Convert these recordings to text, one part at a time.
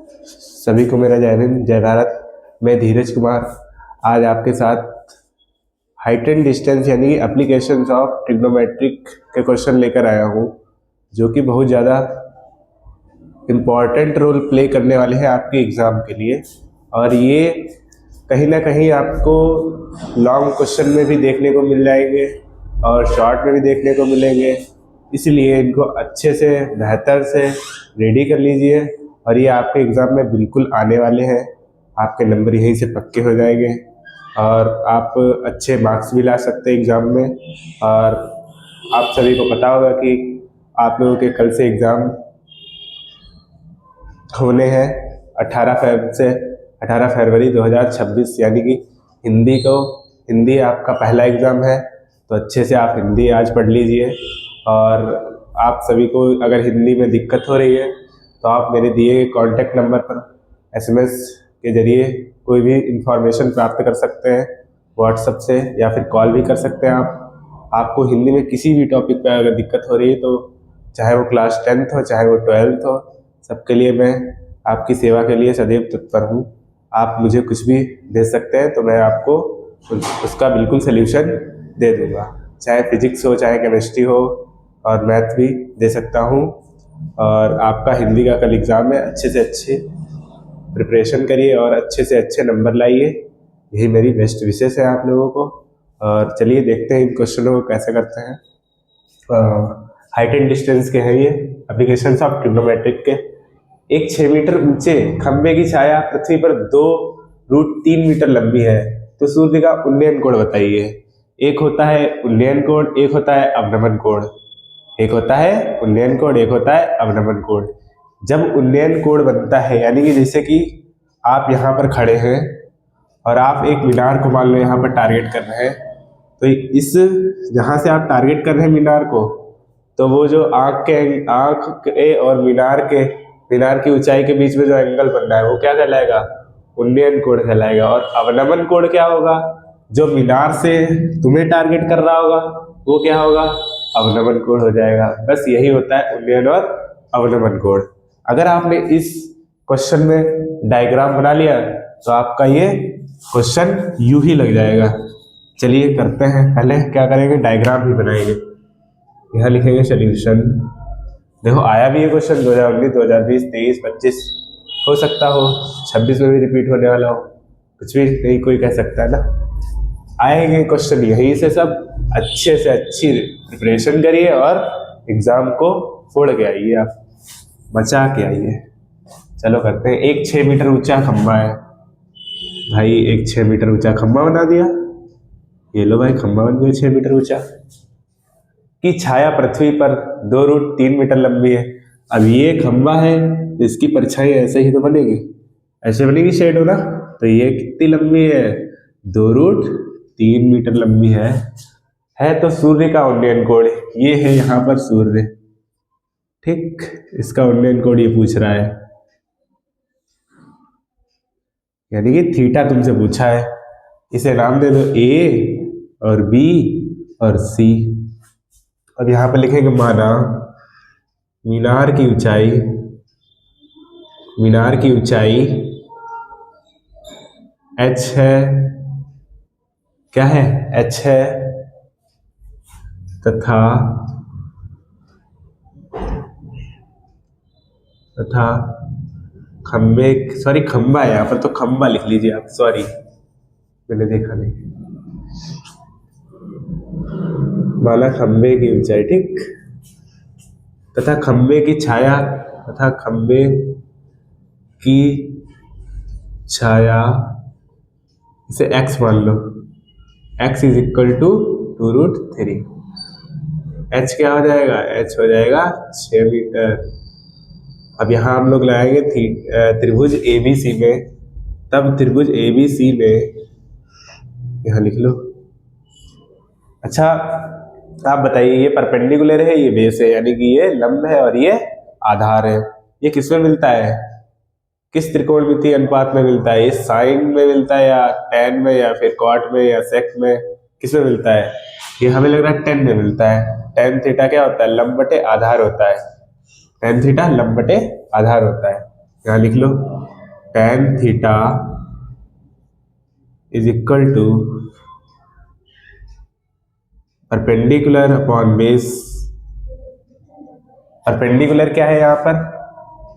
सभी को मेरा जय हिंद जय भारत। मैं धीरज कुमार आज आपके साथ हाइट एंड डिस्टेंस यानी कि एप्लीकेशंस ऑफ ट्रिग्नोमेट्रिक के क्वेश्चन लेकर आया हूँ, जो कि बहुत ज़्यादा इम्पॉर्टेंट रोल प्ले करने वाले हैं आपके एग्ज़ाम के लिए। और ये कहीं ना कहीं आपको लॉन्ग क्वेश्चन में भी देखने को मिल जाएंगे और शॉर्ट में भी देखने को मिलेंगे, इसलिए इनको अच्छे से बेहतर से रेडी कर लीजिए। और ये आपके एग्ज़ाम में बिल्कुल आने वाले हैं, आपके नंबर यहीं से पक्के हो जाएंगे और आप अच्छे मार्क्स भी ला सकते हैं एग्ज़ाम में। और आप सभी को पता होगा कि आप लोगों के कल से एग्ज़ाम होने हैं 18 फरवरी 2026, यानी कि हिंदी आपका पहला एग्ज़ाम है। तो अच्छे से आप हिंदी आज पढ़ लीजिए। और आप सभी को अगर हिंदी में दिक्कत हो रही है तो आप मेरे दिए गए कॉन्टैक्ट नंबर पर SMS के ज़रिए कोई भी इंफॉर्मेशन प्राप्त कर सकते हैं व्हाट्सएप से, या फिर कॉल भी कर सकते हैं आप। आपको हिंदी में किसी भी टॉपिक पर अगर दिक्कत हो रही है, तो चाहे वो क्लास 10th हो चाहे वो 12th हो, सबके लिए मैं आपकी सेवा के लिए सदैव तत्पर हूँ। आप मुझे कुछ भी दे सकते हैं तो मैं आपको उसका बिल्कुल सल्यूशन दे दूँगा, चाहे फिजिक्स हो चाहे केमिस्ट्री हो, और मैथ भी दे सकता हूँ। और आपका हिंदी का कल एग्ज़ाम है, अच्छे से अच्छे प्रिपरेशन करिए और अच्छे से अच्छे नंबर लाइए, यही मेरी बेस्ट विशेष है आप लोगों को। और चलिए देखते हैं इन क्वेश्चनों को कैसे करते हैं। हाइट एंड डिस्टेंस के हैं ये एप्लीकेशंस ऑफ ट्रिग्नोमेट्रिक के। एक 6 मीटर ऊंचे खंबे की छाया पृथ्वी पर 2√3 मीटर लंबी है, तो सूर्य का उन्नयन कोण बताइए। एक होता है उन्नयन कोण, एक होता है अवनमन कोण। एक होता है उन्नयन कोण, एक होता है अवनमन कोण। जब उन्नयन कोण बनता है, यानी कि जैसे कि आप यहाँ पर खड़े हैं और आप एक मीनार को मान लो यहाँ पर टारगेट कर रहे हैं, तो इस जहाँ से आप टारगेट कर रहे हैं मीनार को, तो वो जो आँख के और मीनार की ऊंचाई के बीच में जो एंगल बन रहा है वो क्या कहलाएगा? उन्नयन कोण कहलाएगा। और अवनमन कोण क्या होगा? जो मीनार से तुम्हें टारगेट कर रहा होगा वो क्या होगा? अवनमन कोण हो जाएगा। बस यही होता है उन्नयन और अवनमन कोण। अगर आपने इस क्वेश्चन में डायग्राम बना लिया तो आपका ये क्वेश्चन यूं ही लग जाएगा। चलिए करते हैं। पहले क्या करेंगे, डायग्राम भी बनाएंगे। यहाँ लिखेंगे सॉल्यूशन। देखो आया भी ये क्वेश्चन 2019, 2020, 23, 25 हो सकता हो, 26 में भी रिपीट होने वाला हो, कुछ भी नहीं कोई कह सकता है ना। आएंगे क्वेश्चन यहीं से, सब अच्छे से अच्छी प्रिपरेशन करिए और एग्जाम को फोड़ के आइए, आप बचा के आइए। चलो करते हैं। एक 6 मीटर ऊंचा खंबा है भाई, एक 6 मीटर ऊंचा खंबा बना दिया। ये लो भाई, खंबा बन गया 6 मीटर ऊंचा। की छाया पृथ्वी पर 2√3 मीटर लंबी है। अब ये खंबा है तो इसकी परछाई ऐसे ही तो बनेगी, ऐसे बनेगी शेड हो ना। तो ये कितनी लंबी है? 2√3 मीटर लंबी है। तो सूर्य का उन्नयन कोण ये है, यहाँ पर सूर्य, ठीक, इसका उन्नयन कोण ये पूछ रहा है, यानी कि थीटा तुमसे पूछा है। इसे नाम दे दो A और B और C। अब यहां पर लिखेंगे माना मीनार की ऊंचाई h है, क्या है? h है, तथा खंबा है, यहाँ पर तो खंबा लिख लीजिए आप, सॉरी मैंने देखा नहीं। माना खंबे की ऊंचाई, ठीक, तथा खंबे की छाया इसे x मान लो, x is equal to 2√3। h क्या हो जाएगा? h हो जाएगा 6 मीटर। अब यहाँ हम लोग लगाएंगे त्रिभुज ABC में, तब त्रिभुज ABC में यहाँ लिख लो। अच्छा आप बताइए, ये परपेंडिकुलर है, ये बेस है, यानी कि ये लंब है और ये आधार है। ये किस में मिलता है? किस त्रिकोणमितीय अनुपात में मिलता है? ये साइन में मिलता है या टैन में या फिर कॉट में या सेक में, किस में मिलता है? ये हमें लग रहा है टैन में मिलता है। टैन थीटा क्या होता है? लंब बटे आधार होता है। टैन थीटा लंब बटे आधार होता है। यहाँ लिख लो tan theta is equal to perpendicular upon base. Perpendicular क्या है यहाँ पर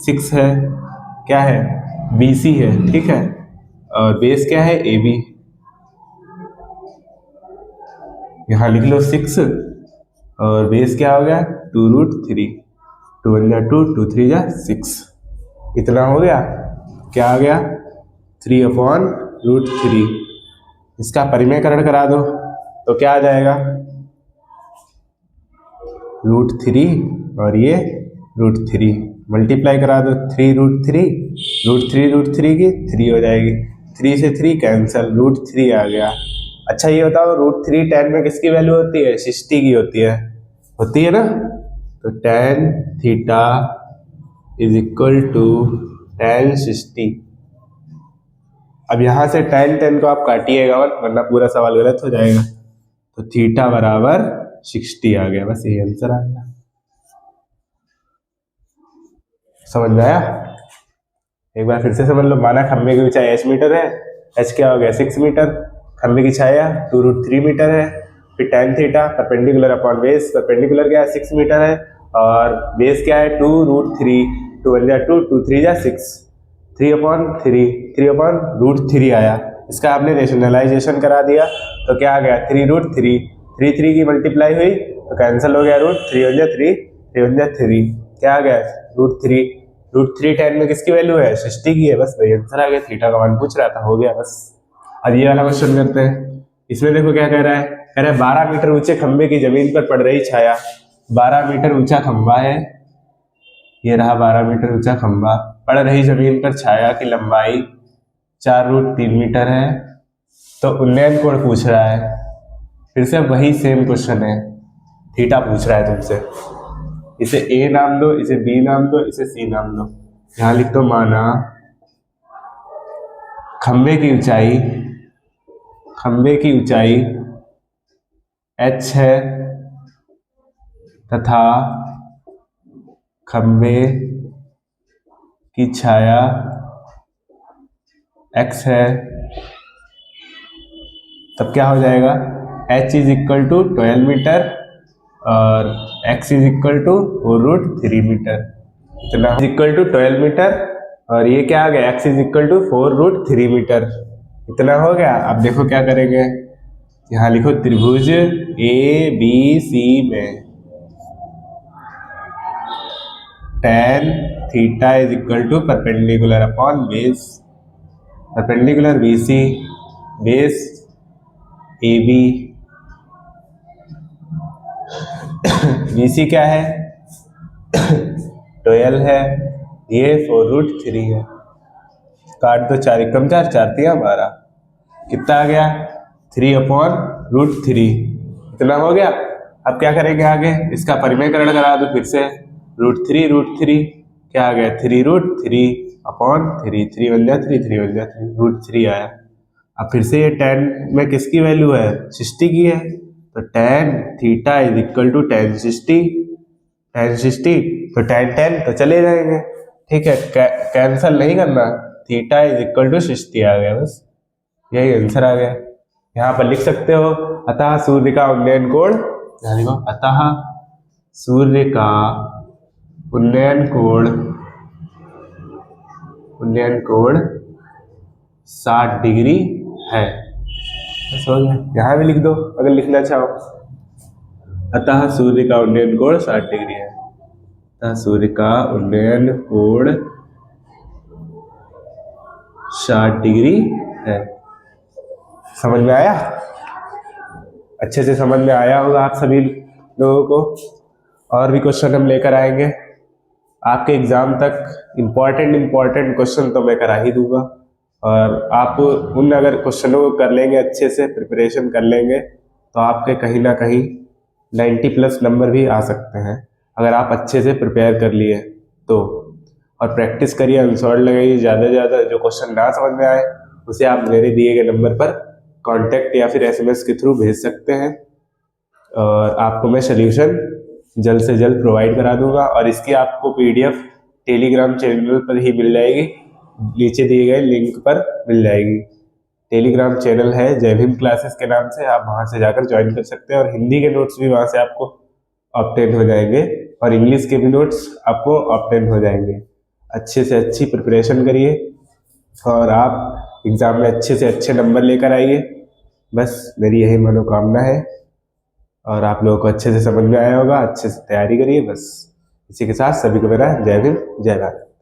6 है, क्या है BC है, ठीक है, और बेस क्या है AB। यहाँ लिख लो 6 और बेस क्या हो गया 2√3, 2 1 जा 2, 2 3 जा 6, इतना हो गया। क्या आ गया 3/√3। इसका परिमेयकरण करा दो तो क्या आ जाएगा √3 और ये √3 मल्टीप्लाई करा दो 3√3, √3 की 3 हो जाएगी, 3 से 3 कैंसिल, √3 आ गया। अच्छा ये बताओ √3 tan में किसकी वैल्यू होती है 60 की होती है ना। तो tan theta is equal to tan 60। अब यहां से tan को आप काटिएगा वरना पूरा सवाल गलत हो जाएगा। तो थीटा बराबर 60 आ गया, बस यही आंसर आ गया। समझ में आया? एक बार फिर से समझ लो। माना खंबे की ऊंचाई h मीटर है, h क्या हो गया 6 मीटर, खंबे की छाया 2√3 मीटर है, फिर tan theta perpendicular upon base, perpendicular क्या है 6 मीटर है और बेस क्या है 2√3, 2 1 जा 2, 2 3 जा 6, 3/√3 आया। इसका आपने रेशनलाइजेशन करा दिया तो क्या आ गया 3√3, 3 की मल्टीप्लाई हुई तो कैंसिल हो गया √3 1 जा 3, 3 1 जा 3, क्या आ गया √3 tan में किसकी वैल्यू है 60 की है, बस वही आंसर आ गया। थीटा का मान पूछ रहा था, हो गया बस। अब ये वाला क्वेश्चन करते हैं। इसमें देखो क्या कह रहा है, 12 मीटर ऊंचे खंबे की जमीन पर पड़ रही छाया। 12 मीटर ऊंचा खंबा है, ये रहा 12 मीटर ऊंचा खंबा, पड़ रही जमीन पर छाया की लंबाई 4√3 मीटर है। तो उन्नयन कोण पूछ रहा है, फिर से वही सेम क्वेश्चन है, थीटा पूछ रहा है तुमसे। इसे A नाम दो, इसे B नाम दो, इसे C नाम दो। यहां लिख दो माना खंबे की ऊंचाई h है तथा खंबे की छाया x है, तब क्या हो जाएगा h is equal to 12 metre और x is equal to 4√3 metre. इतना इक्वल टू 12 मीटर और ये क्या आ गया x is equal to 4√3 metre, इतना हो गया। अब देखो क्या करेंगे, यहाँ लिखो त्रिभुज ABC में tan theta is equal to perpendicular upon base, perpendicular BC, base AB, BC क्या है 12 है, ये 4√3 है। काट दो 4 एकम 4, 4 3 12, कितना आ गया 3/√3, इतना हो गया। अब क्या करेंगे आगे, इसका परिमेयकरण करा दो फिर से, √3 क्या आ गया 3√3/3, 3 1 जा 3, 3 1 जा 3, √3 आया। अब फिर से ये tan में किसकी वैल्यू है 60 की है, तो tan theta is equal to tan 60, तो tan तो चले जाएंगे, ठीक है, कैंसल नहीं करना, थीटा इज इक्वल टू 60 आ गया, बस यही आंसर आ गया। यहाँ पर लिख सकते हो अतः सूर्य का उन्नयन कोण, अतः सूर्य का उन्नयन कोण 60 डिग्री है। यहाँ भी लिख दो अगर लिखना चाहो, अतः सूर्य का उन्नयन कोण 60 डिग्री है, अतः सूर्य का उन्नयन कोण 60 डिग्री है। समझ में आया? अच्छे से समझ में आया होगा आप सभी लोगों को। और भी क्वेश्चन हम लेकर आएंगे आपके एग्जाम तक, इम्पोर्टेंट क्वेश्चन तो मैं करा ही दूंगा, और आप उन अगर क्वेश्चनों को कर लेंगे, अच्छे से प्रिपरेशन कर लेंगे, तो आपके कहीं ना कहीं 90+ नंबर भी आ सकते हैं, अगर आप अच्छे से प्रिपेयर कर लिए तो। और प्रैक्टिस करिए, आंसर लगाइए ज़्यादा से ज़्यादा। जो क्वेश्चन ना समझ में आए उसे आप मेरे दिए गए नंबर पर कांटेक्ट या फिर SMS के थ्रू भेज सकते हैं, और आपको मैं सल्यूशन जल्द से जल्द प्रोवाइड करा दूंगा। और इसकी आपको PDF टेलीग्राम चैनल पर ही मिल जाएगी, नीचे दिए गए लिंक पर मिल जाएगी। टेलीग्राम चैनल है जय भीम क्लासेस के नाम से, आप वहाँ से जाकर ज्वाइन कर सकते हैं और हिंदी के नोट्स भी वहाँ से आपको ऑब्टेन हो जाएंगे और इंग्लिश के भी नोट्स आपको ऑब्टेन हो जाएंगे। अच्छे से अच्छी प्रिपरेशन करिए और आप एग्ज़ाम में अच्छे से अच्छे नंबर लेकर आइए, बस मेरी यही मनोकामना है। और आप लोगों को अच्छे से समझ में आया होगा, अच्छे से तैयारी करिए। बस इसी के साथ सभी को मेरा जय भीम, जय भारत।